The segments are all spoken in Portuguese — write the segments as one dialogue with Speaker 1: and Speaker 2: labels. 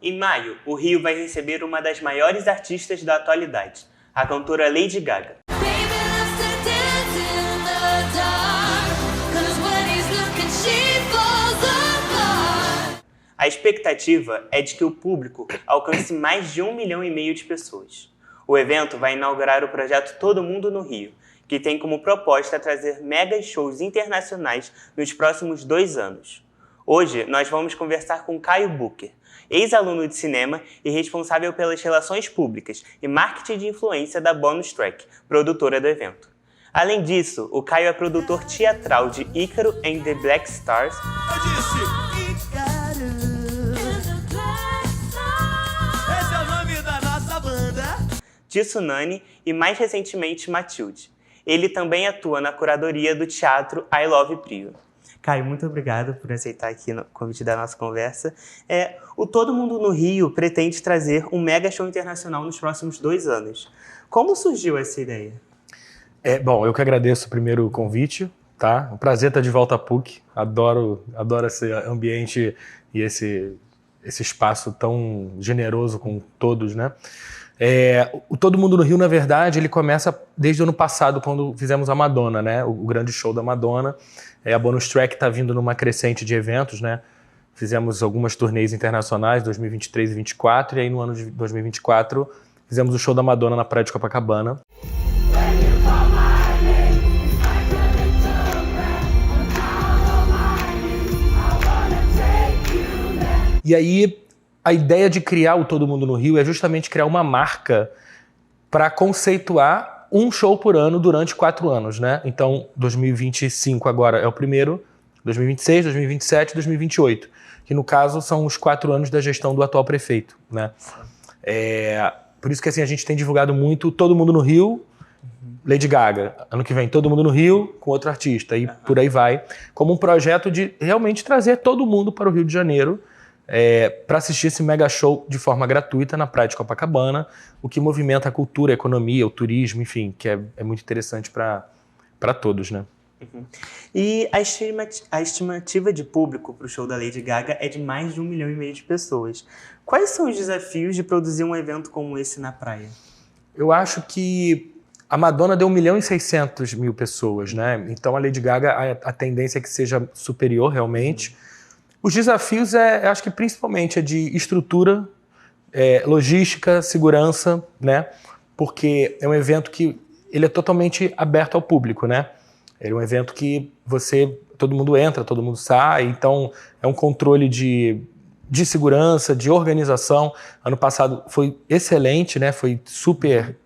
Speaker 1: Em maio, o Rio vai receber uma das maiores artistas da atualidade, a cantora Lady Gaga. A expectativa é de que o público alcance mais de 1,5 milhão de pessoas. O evento vai inaugurar o projeto Todo Mundo no Rio, que tem como proposta trazer mega shows internacionais nos próximos 2 anos. Hoje, nós vamos conversar com Caio Booker, ex-aluno de cinema e responsável pelas relações públicas e marketing de influência da Bonus Track, produtora do evento. Além disso, o Caio é produtor teatral de Ícaro and the Black Stars, Tsunami e, mais recentemente, Matilde. Ele também atua na curadoria do teatro I Love Prio. Caio, muito obrigado por aceitar aqui o convite da nossa conversa. O Todo Mundo no Rio pretende trazer um mega show internacional nos próximos 2 anos. Como surgiu essa ideia?
Speaker 2: Bom, eu que agradeço primeiro o convite, tá? Um prazer estar de volta à PUC. Adoro esse ambiente e esse espaço tão generoso com todos, né? O Todo Mundo no Rio, na verdade, ele começa desde o ano passado, quando fizemos a Madonna, né? O grande show da Madonna. A Bonus Track está vindo numa crescente de eventos, né? Fizemos algumas turnês internacionais, 2023 e 2024, e aí no ano de 2024 fizemos o show da Madonna na praia de Copacabana. E aí, a ideia de criar o Todo Mundo no Rio é justamente criar uma marca para conceituar um show por ano durante 4 anos, né? Então, 2025 agora é o primeiro, 2026, 2027 e 2028, que no caso são os 4 anos da gestão do atual prefeito, né? Por isso que assim, a gente tem divulgado muito Todo Mundo no Rio, Lady Gaga. Ano que vem, Todo Mundo no Rio com outro artista, e por aí vai, como um projeto de realmente trazer todo mundo para o Rio de Janeiro, para assistir esse mega show de forma gratuita na praia de Copacabana, o que movimenta a cultura, a economia, o turismo, enfim, que é muito interessante para todos, né?
Speaker 1: Uhum. E a estimativa de público para o show da Lady Gaga é de mais de 1,5 milhão de pessoas. Quais são os desafios de produzir um evento como esse na praia?
Speaker 2: Eu acho que a Madonna deu 1,6 milhão pessoas, né? Então a Lady Gaga, a tendência é que seja superior realmente. Os desafios, acho que principalmente é de estrutura, logística, segurança, né? Porque é um evento que ele é totalmente aberto ao público, né? É um evento que todo mundo entra, todo mundo sai, então é um controle de segurança, de organização. Ano passado foi excelente, né? Foi super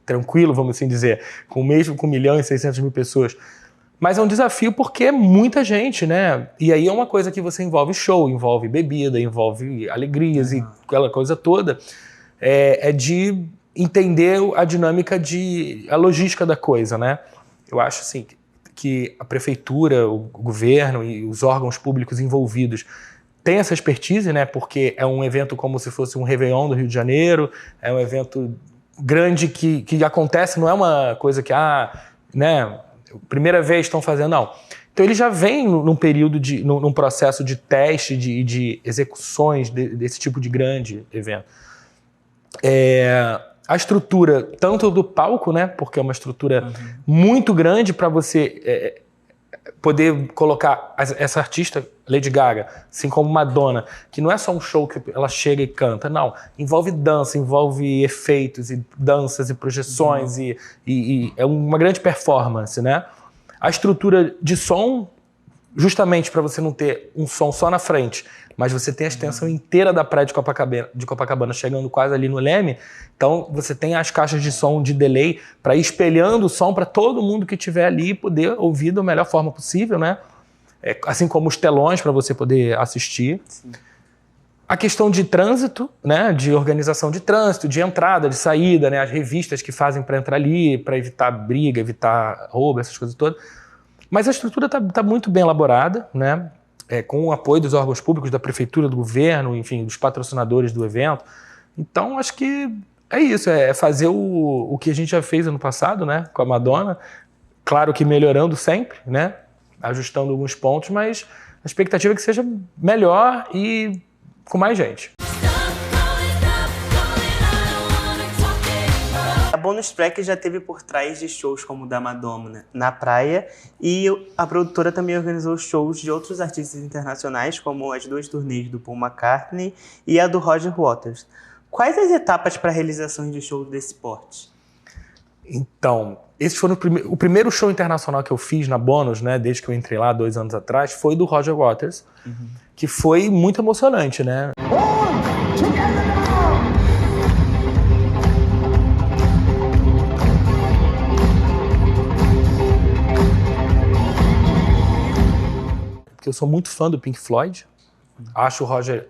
Speaker 2: tranquilo, vamos assim dizer, mesmo com 1,6 milhão pessoas. Mas é um desafio porque é muita gente, né? E aí é uma coisa que você envolve show, envolve bebida, envolve alegrias e aquela coisa toda. É de entender a dinâmica, a logística da coisa, né? Eu acho assim que a prefeitura, o governo e os órgãos públicos envolvidos têm essa expertise, né? Porque é um evento como se fosse um Réveillon do Rio de Janeiro, é um evento grande que acontece, não é uma coisa que, né? Primeira vez estão fazendo, não. Então ele já vem num período, num processo de teste, de execuções desse tipo de grande evento. A estrutura, tanto do palco, né, porque é uma estrutura muito grande para você poder colocar essa artista, Lady Gaga, assim como Madonna, que não é só um show que ela chega e canta, não. Envolve dança, envolve efeitos e danças e projeções e é uma grande performance, né? A estrutura de som, justamente para você não ter um som só na frente, mas você tem a extensão inteira da praia de Copacabana chegando quase ali no Leme, então você tem as caixas de som de delay para ir espelhando o som para todo mundo que estiver ali poder ouvir da melhor forma possível, né? Assim como os telões para você poder assistir. Sim. A questão de trânsito, né? De organização de trânsito, de entrada, de saída, né? As revistas que fazem para entrar ali, para evitar briga, evitar roubo, essas coisas todas. Mas a estrutura tá muito bem elaborada, né? Com o apoio dos órgãos públicos, da prefeitura, do governo, enfim, dos patrocinadores do evento. Então, acho que é isso, fazer o que a gente já fez ano passado, né, com a Madonna. Claro que melhorando sempre, né, ajustando alguns pontos, mas a expectativa é que seja melhor e com mais gente.
Speaker 1: Bonus Track já teve por trás de shows como o da Madonna na praia, e a produtora também organizou shows de outros artistas internacionais, como as 2 turnês do Paul McCartney e a do Roger Waters. Quais as etapas para a realização de shows desse porte?
Speaker 2: Então, esse foi o primeiro show internacional que eu fiz na Bonus, né, desde que eu entrei lá 2 anos atrás, foi do Roger Waters, que foi muito emocionante, né? Porque eu sou muito fã do Pink Floyd, acho o Roger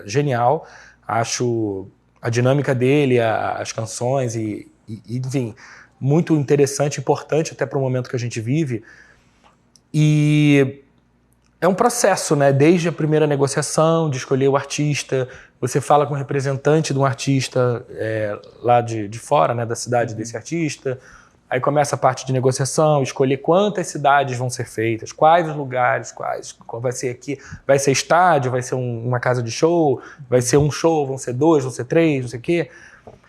Speaker 2: genial, acho a dinâmica dele, as canções e enfim, muito interessante, importante até para o momento que a gente vive. E é um processo, né? Desde a primeira negociação, de escolher o artista, você fala com o representante de um artista lá de fora, né, da cidade desse artista. Aí começa a parte de negociação, escolher quantas cidades vão ser feitas, quais os lugares, qual vai ser aqui, vai ser estádio, vai ser uma casa de show, vai ser um show, vão ser 2, vão ser 3, não sei o quê.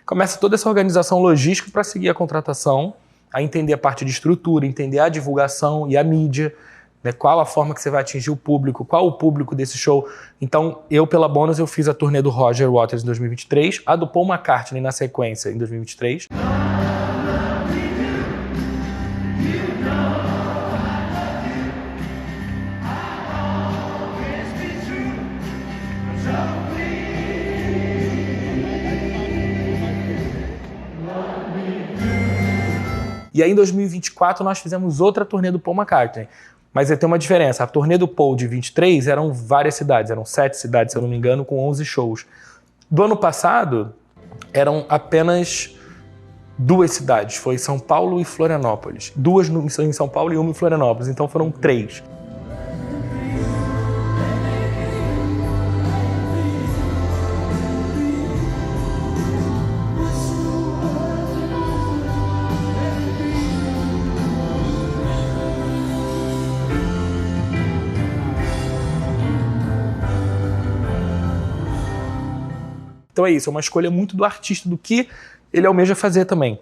Speaker 2: Começa toda essa organização logística para seguir a contratação, a entender a parte de estrutura, entender a divulgação e a mídia, né, qual a forma que você vai atingir o público, qual o público desse show. Então, pela Bonus, eu fiz a turnê do Roger Waters em 2023, a do Paul McCartney na sequência em 2023. E aí, em 2024, nós fizemos outra turnê do Paul McCartney. Mas tem uma diferença. A turnê do Paul de 23 eram várias cidades, eram 7 cidades, se eu não me engano, com 11 shows. Do ano passado, eram apenas 2 cidades. Foi São Paulo e Florianópolis. 2 em São Paulo e 1 em Florianópolis. Então foram 3. Então é isso, é uma escolha muito do artista, do que ele almeja fazer também.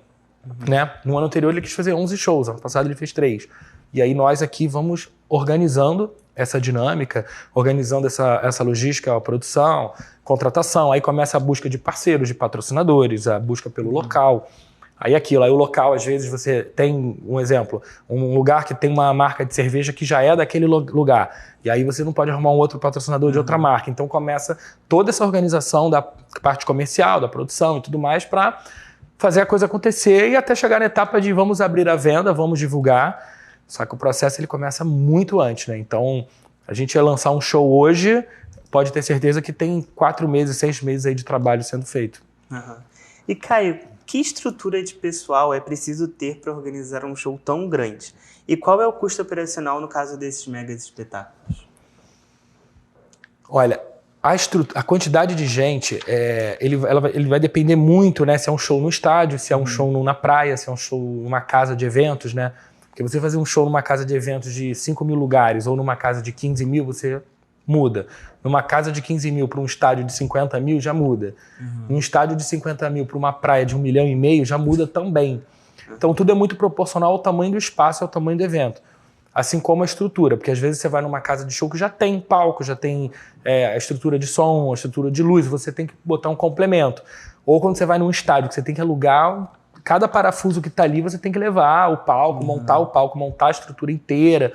Speaker 2: Né? No ano anterior ele quis fazer 11 shows, ano passado ele fez 3. E aí nós aqui vamos organizando essa dinâmica, organizando essa logística, a produção, contratação. Aí começa a busca de parceiros, de patrocinadores, a busca pelo local. Aí o local, às vezes você tem, um exemplo, um lugar que tem uma marca de cerveja que já é daquele lugar. E aí você não pode arrumar um outro patrocinador de outra marca. Então começa toda essa organização da parte comercial, da produção e tudo mais para fazer a coisa acontecer e até chegar na etapa de vamos abrir a venda, vamos divulgar. Só que o processo ele começa muito antes, né? Então a gente ia lançar um show hoje, pode ter certeza que tem 4 meses, 6 meses aí de trabalho sendo feito.
Speaker 1: E Caio, que estrutura de pessoal é preciso ter para organizar um show tão grande? E qual é o custo operacional no caso desses megas espetáculos?
Speaker 2: Olha, a quantidade de gente, ele vai depender muito, né? Se é um show no estádio, se é um show na praia, se é um show numa casa de eventos, né? Porque você fazer um show numa casa de eventos de 5 mil lugares ou numa casa de 15 mil, você muda. Numa casa de 15 mil para um estádio de 50 mil, já muda. Um estádio de 50 mil para uma praia de 1,5 milhão, já muda também. Então tudo é muito proporcional ao tamanho do espaço, ao tamanho do evento. Assim como a estrutura, porque às vezes você vai numa casa de show que já tem palco, já tem a estrutura de som, a estrutura de luz, você tem que botar um complemento. Ou quando você vai num estádio, que você tem que alugar, cada parafuso que está ali, você tem que levar o palco, montar o palco, montar a estrutura inteira.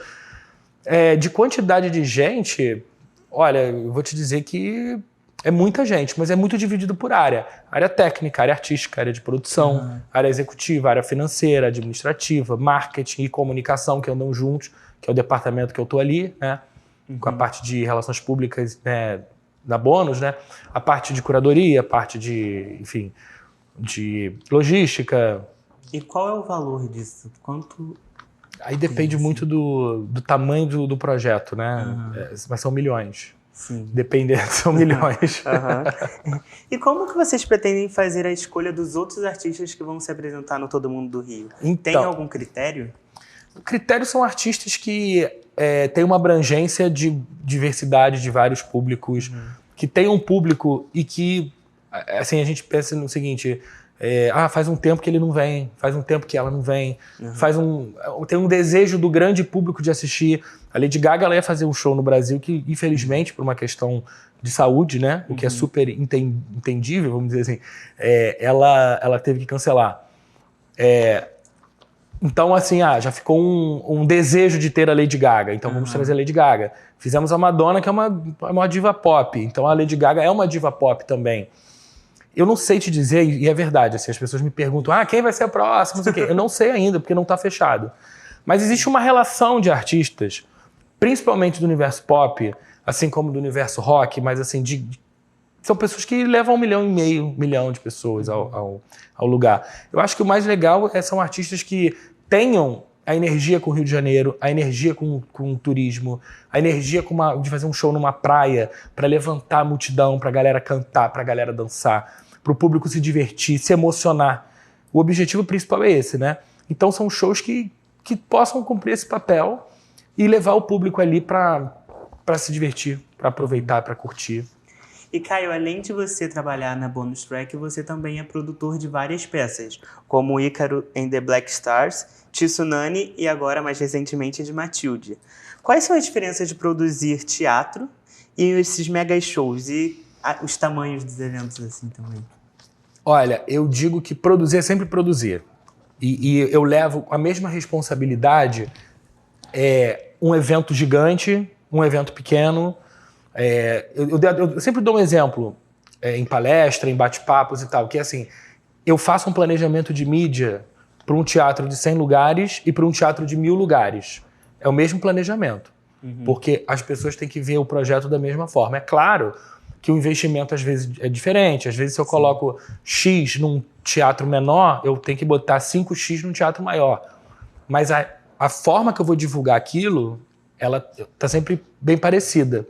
Speaker 2: De quantidade de gente, olha, eu vou te dizer que é muita gente, mas é muito dividido por área. Área técnica, área artística, área de produção, área executiva, área financeira, administrativa, marketing e comunicação, que andam juntos, que é o departamento que eu estou ali, né? Com a parte de relações públicas, né, da Bonus, né? A parte de curadoria, a parte de, enfim, de logística.
Speaker 1: E qual é o valor disso? Quanto...
Speaker 2: Aí depende muito do tamanho do projeto, né? Mas são milhões.
Speaker 1: Sim.
Speaker 2: Dependendo, são milhões.
Speaker 1: E como que vocês pretendem fazer a escolha dos outros artistas que vão se apresentar no Todo Mundo do Rio?
Speaker 2: Então,
Speaker 1: tem algum critério?
Speaker 2: O critério são artistas que têm uma abrangência de diversidade de vários públicos, que tem um público e que, assim, a gente pensa no seguinte, Faz um tempo que ele não vem, faz um tempo que ela não vem, tem um desejo do grande público de assistir. A Lady Gaga, ela ia fazer um show no Brasil que, infelizmente, por uma questão de saúde, né, o que é super entendível, vamos dizer assim, ela teve que cancelar. Então, assim, já ficou um desejo de ter a Lady Gaga, então vamos trazer a Lady Gaga. Fizemos a Madonna, que é uma diva pop, então a Lady Gaga é uma diva pop também. Eu não sei te dizer, e é verdade, assim, as pessoas me perguntam, quem vai ser a próxima, não sei o quê. Eu não sei ainda, porque não está fechado. Mas existe uma relação de artistas, principalmente do universo pop, assim como do universo rock, mas assim, são pessoas que levam 1,5 milhão de pessoas ao lugar. Eu acho que o mais legal são artistas que tenham a energia com o Rio de Janeiro, a energia com o turismo, a energia de fazer um show numa praia para levantar a multidão, para a galera cantar, para a galera dançar, para o público se divertir, se emocionar. O objetivo principal é esse, né? Então são shows que possam cumprir esse papel e levar o público ali para se divertir, para aproveitar, para curtir.
Speaker 1: E Caio, além de você trabalhar na Bonus Track, você também é produtor de várias peças, como Ícaro and the Black Stars, Tsunami e agora, mais recentemente, de Matilde. Quais são as diferenças de produzir teatro e esses mega shows e os tamanhos dos eventos assim também?
Speaker 2: Olha, eu digo que produzir é sempre produzir. E eu levo a mesma responsabilidade, um evento gigante, um evento pequeno. Eu sempre dou um exemplo em palestra, em bate-papos e tal, que é assim, eu faço um planejamento de mídia para um teatro de 100 lugares e para um teatro de 1.000 lugares. É o mesmo planejamento, porque as pessoas têm que ver o projeto da mesma forma. É claro que o investimento às vezes é diferente, às vezes se eu coloco X num teatro menor, eu tenho que botar 5X num teatro maior. Mas a forma que eu vou divulgar aquilo, ela está sempre bem parecida.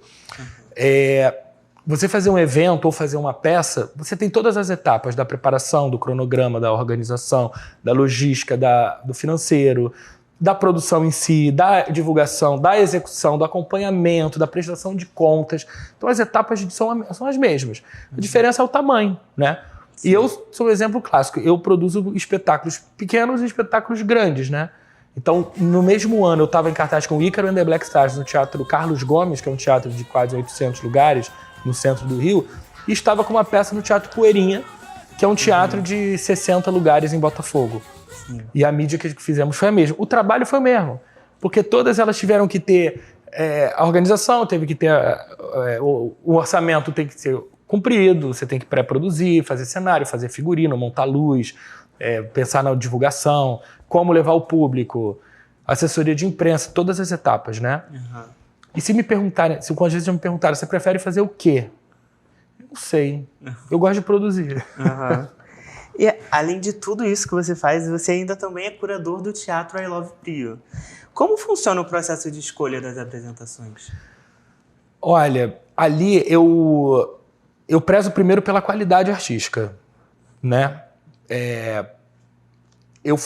Speaker 2: Você fazer um evento ou fazer uma peça, você tem todas as etapas da preparação, do cronograma, da organização, da logística, do financeiro, da produção em si, da divulgação, da execução, do acompanhamento, da prestação de contas. Então as etapas são as mesmas. A diferença é o tamanho, né? Sim. E eu sou um exemplo clássico. Eu produzo espetáculos pequenos e espetáculos grandes, né? Então, no mesmo ano, eu estava em cartaz com Ícaro and the Black Stars no Teatro Carlos Gomes, que é um teatro de quase 800 lugares, no centro do Rio, e estava com uma peça no Teatro Poeirinha, que é um teatro de 60 lugares em Botafogo. Sim. E a mídia que fizemos foi a mesma. O trabalho foi o mesmo, porque todas elas tiveram que ter a organização, teve que ter o orçamento tem que ser cumprido, você tem que pré-produzir, fazer cenário, fazer figurino, montar luz, pensar na divulgação, como levar o público, assessoria de imprensa, todas as etapas, né? E se me perguntarem, às vezes me perguntaram, você prefere fazer o quê? Eu não sei. Eu gosto de produzir.
Speaker 1: E além de tudo isso que você faz, você ainda também é curador do Teatro I Love Prio. Como funciona o processo de escolha das apresentações?
Speaker 2: Olha, ali eu prezo primeiro pela qualidade artística, né?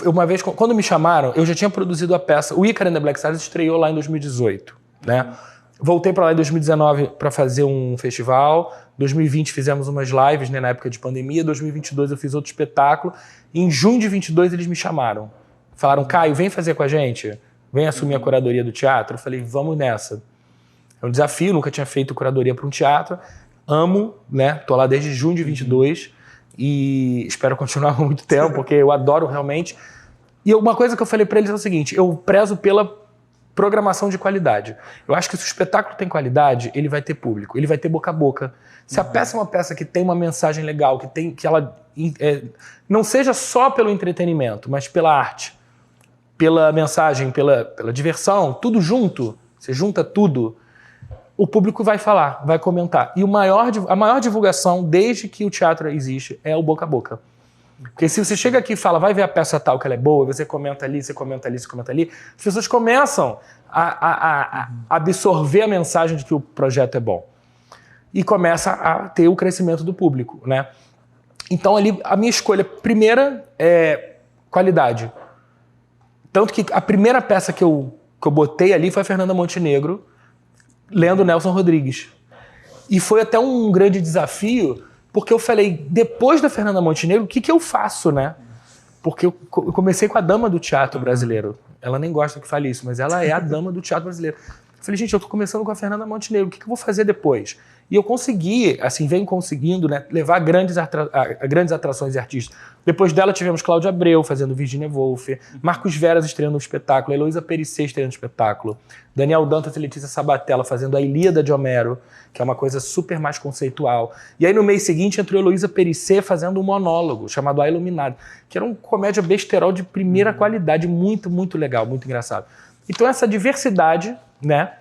Speaker 2: Uma vez, quando me chamaram, eu já tinha produzido a peça. O Ícaro and the Black Stars estreou lá em 2018, né? Voltei para lá em 2019 para fazer um festival. 2020 fizemos umas lives, né, na época de pandemia. 2022 eu fiz outro espetáculo. E em junho de 22 eles me chamaram. Falaram, Caio, vem fazer com a gente. Vem assumir a curadoria do teatro. Eu falei, vamos nessa. É um desafio, nunca tinha feito curadoria para um teatro. Amo, né? Tô lá desde junho de 22 e espero continuar por muito tempo, porque eu adoro realmente. E uma coisa que eu falei para eles é o seguinte, eu prezo pela programação de qualidade. Eu acho que se o espetáculo tem qualidade, ele vai ter público, ele vai ter boca a boca. Se a peça é uma peça que tem uma mensagem legal, que ela não seja só pelo entretenimento, mas pela arte, pela mensagem, pela diversão, tudo junto, você junta tudo, o público vai falar, vai comentar. E a maior divulgação, desde que o teatro existe, é o boca a boca. Porque se você chega aqui e fala, vai ver a peça tal que ela é boa, você comenta ali, você comenta ali, você comenta ali, as pessoas começam a absorver a mensagem de que o projeto é bom. E começa a ter o crescimento do público, né? Então ali, a minha escolha primeira é qualidade. Tanto que a primeira peça que eu botei ali foi a Fernanda Montenegro, lendo Nelson Rodrigues. E foi até um grande desafio, porque eu falei, depois da Fernanda Montenegro, o que eu faço, né? Porque eu comecei com a dama do teatro brasileiro. Ela nem gosta que fale isso, mas ela é a dama do teatro brasileiro. Eu falei, gente, eu tô começando com a Fernanda Montenegro, o que eu vou fazer depois? E eu consegui, assim, venho conseguindo, né, levar grandes atrações e artistas. Depois dela tivemos Cláudia Abreu fazendo Virginia Woolf, Marcos Veras estreando um espetáculo, Heloísa Périssé estreando um espetáculo, Daniel Dantas e Letícia Sabatella fazendo a Ilíada de Homero, que é uma coisa super mais conceitual. E aí no mês seguinte entrou Heloísa Périssé fazendo um monólogo chamado A Iluminada, que era uma comédia besterol de primeira qualidade, muito, muito legal, muito engraçado. Então essa diversidade, né,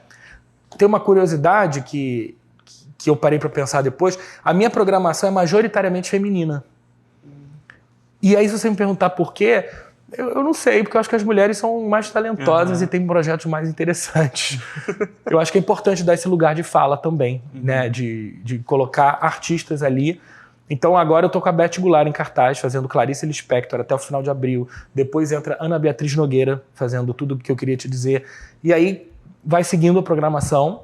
Speaker 2: tem uma curiosidade que eu parei para pensar depois, a minha programação é majoritariamente feminina. E aí, se você me perguntar por quê, eu não sei, porque eu acho que as mulheres são mais talentosas e têm projetos mais interessantes. Eu acho que é importante dar esse lugar de fala também, né? De colocar artistas ali. Então, agora eu tô com a Beth Goulart em cartaz, fazendo Clarice Lispector até o final de abril. Depois entra Ana Beatriz Nogueira, fazendo tudo o que eu queria te dizer. E aí, vai seguindo a programação.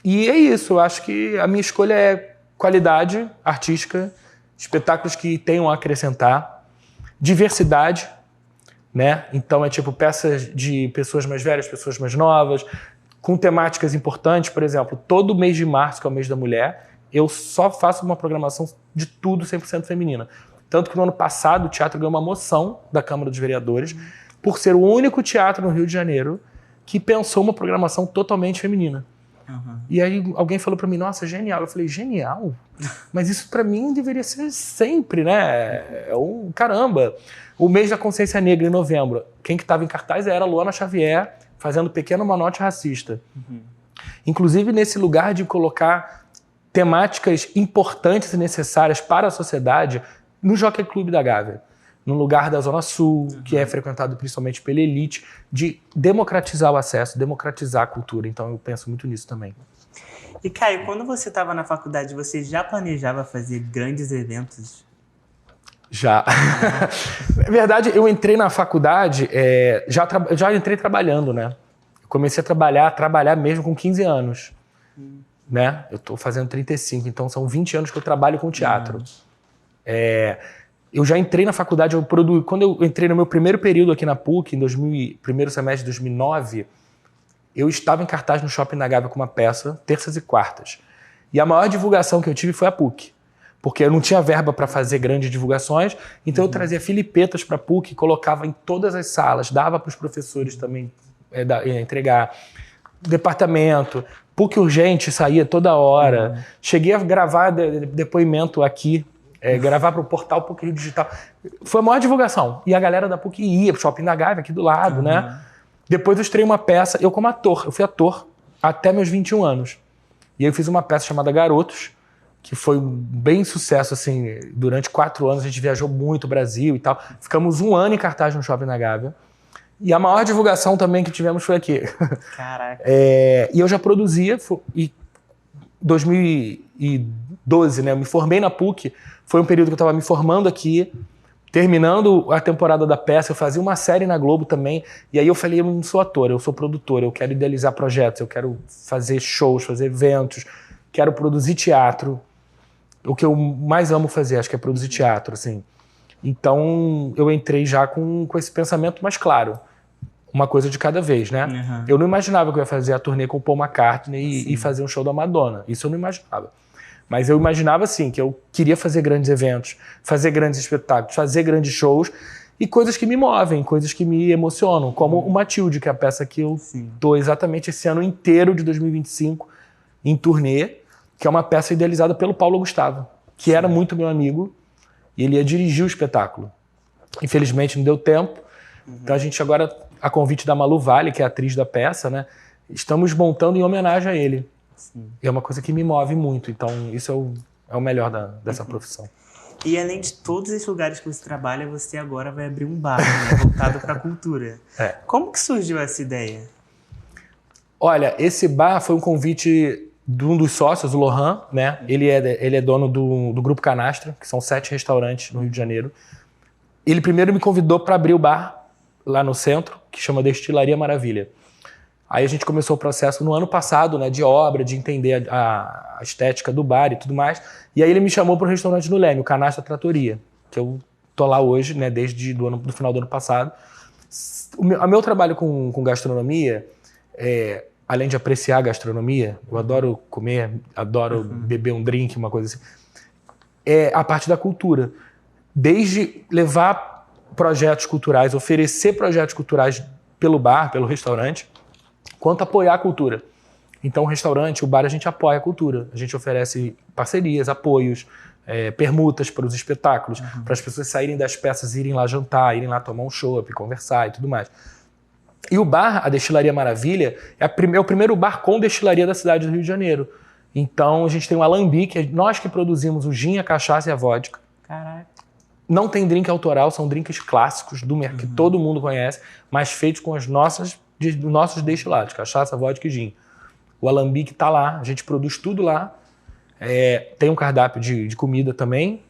Speaker 2: E é isso, eu acho que a minha escolha é qualidade artística, espetáculos que tenham a acrescentar, diversidade, né? Então é tipo peças de pessoas mais velhas, pessoas mais novas, com temáticas importantes, por exemplo, todo mês de março, que é o mês da mulher, eu só faço uma programação de tudo 100% feminina. Tanto que no ano passado o teatro ganhou uma moção da Câmara dos Vereadores por ser o único teatro no Rio de Janeiro que pensou uma programação totalmente feminina. E aí alguém falou pra mim, nossa, genial. Eu falei, genial? Mas isso pra mim deveria ser sempre, né? Caramba. O mês da consciência negra, em novembro, quem que tava em cartaz era a Luana Xavier, fazendo Pequeno Manote Racista. Inclusive nesse lugar de colocar temáticas importantes e necessárias para a sociedade no Jockey Club da Gávea. Num lugar da Zona Sul, que é frequentado principalmente pela elite, de democratizar o acesso, democratizar a cultura. Então eu penso muito nisso também.
Speaker 1: E Caio, quando você estava na faculdade, você já planejava fazer grandes eventos?
Speaker 2: Já. Na verdade, eu entrei na faculdade, já entrei trabalhando, né? Eu comecei a trabalhar mesmo com 15 anos. Né? Eu estou fazendo 35, então são 20 anos que eu trabalho com teatro. Eu já entrei na faculdade, quando eu entrei no meu primeiro período aqui na PUC, primeiro semestre de 2009, eu estava em cartaz no Shopping da Gávea com uma peça, terças e quartas. E a maior divulgação que eu tive foi a PUC, porque eu não tinha verba para fazer grandes divulgações, então eu trazia filipetas para a PUC, colocava em todas as salas, dava para os professores também entregar. Departamento, PUC Urgente saía toda hora. Cheguei a gravar depoimento aqui, gravar para o portal PUC Rio Digital. Foi a maior divulgação. E a galera da PUC ia pro Shopping da Gávea, aqui do lado, né? Depois eu estreiei uma peça, eu como ator, eu fui ator até meus 21 anos. E aí eu fiz uma peça chamada Garotos, que foi bem sucesso, assim, durante 4 anos a gente viajou muito o Brasil e tal. Ficamos 1 ano em cartaz no Shopping da Gávea. E a maior divulgação também que tivemos foi aqui.
Speaker 1: Caraca.
Speaker 2: E eu já produzia, em 2012, né? Eu me formei na PUC, foi um período que eu estava me formando aqui, terminando a temporada da peça, eu fazia uma série na Globo também, e aí eu falei, eu não sou ator, eu sou produtor, eu quero idealizar projetos, eu quero fazer shows, fazer eventos, quero produzir teatro. O que eu mais amo fazer, acho que é produzir teatro, assim. Então, eu entrei já com esse pensamento mais claro. Uma coisa de cada vez, né? Eu não imaginava que eu ia fazer a turnê com o Paul McCartney e fazer um show da Madonna. Isso eu não imaginava. Mas eu imaginava, assim, que eu queria fazer grandes eventos, fazer grandes espetáculos, fazer grandes shows e coisas que me movem, coisas que me emocionam, como o Matilde, que é a peça que eu tô exatamente esse ano inteiro de 2025 em turnê, que é uma peça idealizada pelo Paulo Gustavo, que era muito meu amigo, e ele ia dirigir o espetáculo. Infelizmente não deu tempo, então a gente agora, a convite da Malu Vale, que é a atriz da peça, né, estamos montando em homenagem a ele. E é uma coisa que me move muito, então isso é o melhor dessa profissão.
Speaker 1: E além de todos esses lugares que você trabalha, você agora vai abrir um bar, né, voltado para a cultura. Como que surgiu essa ideia?
Speaker 2: Olha, esse bar foi um convite de um dos sócios, o Lohan, né? Ele é dono do Grupo Canastra, que são 7 restaurantes no Rio de Janeiro. Ele primeiro me convidou para abrir o bar lá no centro, que chama Destilaria Maravilha. Aí a gente começou o processo no ano passado, né, de obra, de entender a estética do bar e tudo mais. E aí ele me chamou para o restaurante no Leme, o Canastra Trattoria, que eu tô lá hoje, né, desde do final do ano passado. O meu trabalho com gastronomia, além de apreciar a gastronomia, eu adoro comer, adoro beber um drink, uma coisa assim, é a parte da cultura. Desde levar projetos culturais, oferecer projetos culturais pelo bar, pelo restaurante, quanto apoiar a cultura. Então o restaurante, o bar, a gente apoia a cultura. A gente oferece parcerias, apoios, permutas para os espetáculos, para as pessoas saírem das peças, irem lá jantar, irem lá tomar um chopp, conversar e tudo mais. E o bar, a Destilaria Maravilha, é o primeiro bar com destilaria da cidade do Rio de Janeiro. Então a gente tem o Alambique, nós que produzimos o gin, a cachaça e a vodka.
Speaker 1: Caraca.
Speaker 2: Não tem drink autoral, são drinks clássicos do mercado, que todo mundo conhece, mas feitos com os nossos destilados, cachaça, vodka e gin. O Alambique está lá, a gente produz tudo lá. Tem um cardápio de comida também.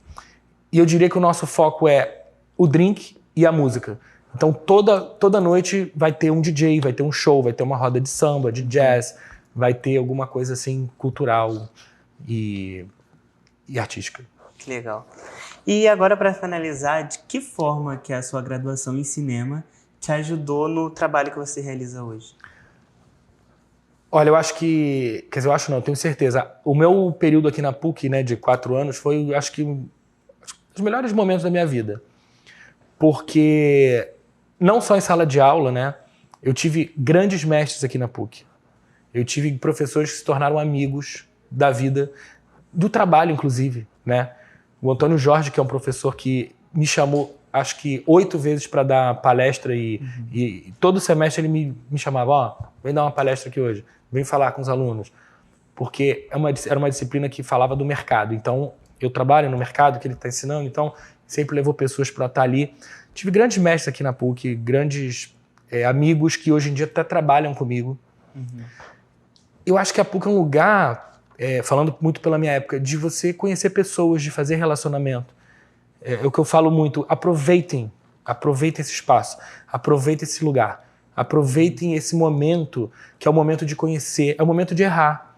Speaker 2: E eu diria que o nosso foco é o drink e a música. Então toda noite vai ter um DJ, vai ter um show, vai ter uma roda de samba, de jazz, vai ter alguma coisa assim cultural e artística.
Speaker 1: Que legal. E agora, para finalizar, de que forma que a sua graduação em cinema te ajudou no trabalho que você realiza hoje?
Speaker 2: Olha, eu acho que... Quer dizer, eu acho não, eu tenho certeza. O meu período aqui na PUC, né, de 4 anos, foi, acho que, os melhores momentos da minha vida. Porque, não só em sala de aula, né, eu tive grandes mestres aqui na PUC. Eu tive professores que se tornaram amigos da vida, do trabalho, inclusive, né? O Antônio Jorge, que é um professor que me chamou, acho que 8 vezes para dar palestra e todo semestre ele me chamava, vem dar uma palestra aqui hoje, vem falar com os alunos. Porque era uma disciplina que falava do mercado. Então, eu trabalho no mercado que ele está ensinando, então sempre levou pessoas para estar ali. Tive grandes mestres aqui na PUC, grandes amigos que hoje em dia até trabalham comigo. Eu acho que a PUC é um lugar... falando muito pela minha época, de você conhecer pessoas, de fazer relacionamento. É o que eu falo muito, aproveitem esse espaço, aproveitem esse lugar, aproveitem esse momento, que é o momento de conhecer, é o momento de errar,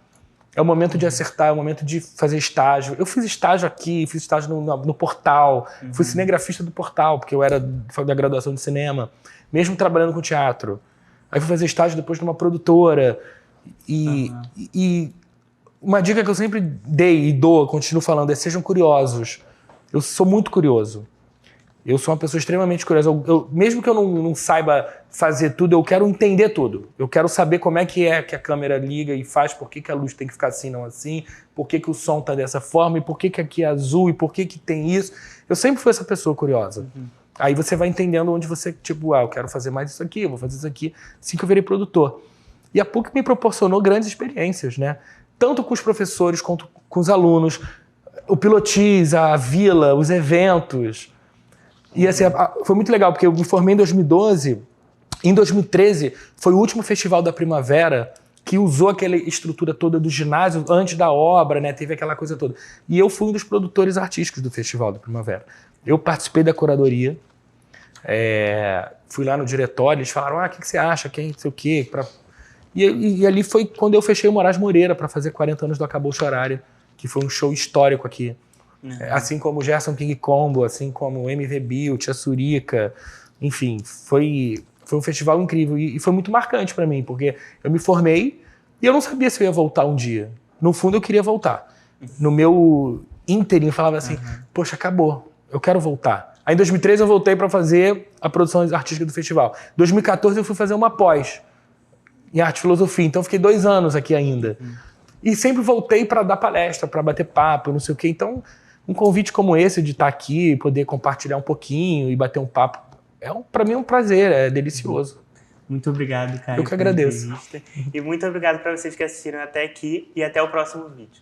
Speaker 2: é o momento de acertar, é o momento de fazer estágio. Eu fiz estágio aqui, fiz estágio no Portal, fui cinegrafista do Portal, porque eu era da graduação de cinema, mesmo trabalhando com teatro. Aí fui fazer estágio depois numa produtora, e uma dica que eu sempre dei e dou, continuo falando, é sejam curiosos. Eu sou muito curioso. Eu sou uma pessoa extremamente curiosa. Mesmo que eu não saiba fazer tudo, eu quero entender tudo. Eu quero saber como é que a câmera liga e faz, por que a luz tem que ficar assim, não assim, por que o som tá dessa forma, e por que aqui é azul, e por que tem isso. Eu sempre fui essa pessoa curiosa. Aí você vai entendendo onde você, tipo, eu quero fazer mais isso aqui, eu vou fazer isso aqui, assim que eu virei produtor. E a PUC me proporcionou grandes experiências, né? Tanto com os professores quanto com os alunos, o Pilotis, a Vila, os eventos. E assim, foi muito legal, porque eu me formei em 2012, em 2013 foi o último festival da Primavera que usou aquela estrutura toda do ginásio antes da obra, né? Teve aquela coisa toda. E eu fui um dos produtores artísticos do Festival da Primavera. Eu participei da curadoria, fui lá no diretório, eles falaram, o que você acha, quem, não sei o quê, E ali foi quando eu fechei o Moraes Moreira para fazer 40 anos do Acabou-se Horário, que foi um show histórico aqui. Assim como o Gerson King Combo, assim como o MV Bill, Tia Surica, enfim, foi um festival incrível e foi muito marcante para mim, porque eu me formei e eu não sabia se eu ia voltar um dia. No fundo, eu queria voltar. No meu ínterim, eu falava assim, poxa, acabou, eu quero voltar. Aí em 2013 eu voltei para fazer a produção artística do festival. Em 2014 eu fui fazer uma pós em arte e filosofia, então eu fiquei 2 anos aqui ainda. E sempre voltei para dar palestra, para bater papo, não sei o quê. Então, um convite como esse de estar aqui, poder compartilhar um pouquinho e bater um papo, para mim é um prazer, é delicioso.
Speaker 1: Muito obrigado, Caio.
Speaker 2: Eu que agradeço.
Speaker 1: E muito obrigado para vocês que assistiram até aqui e até o próximo vídeo.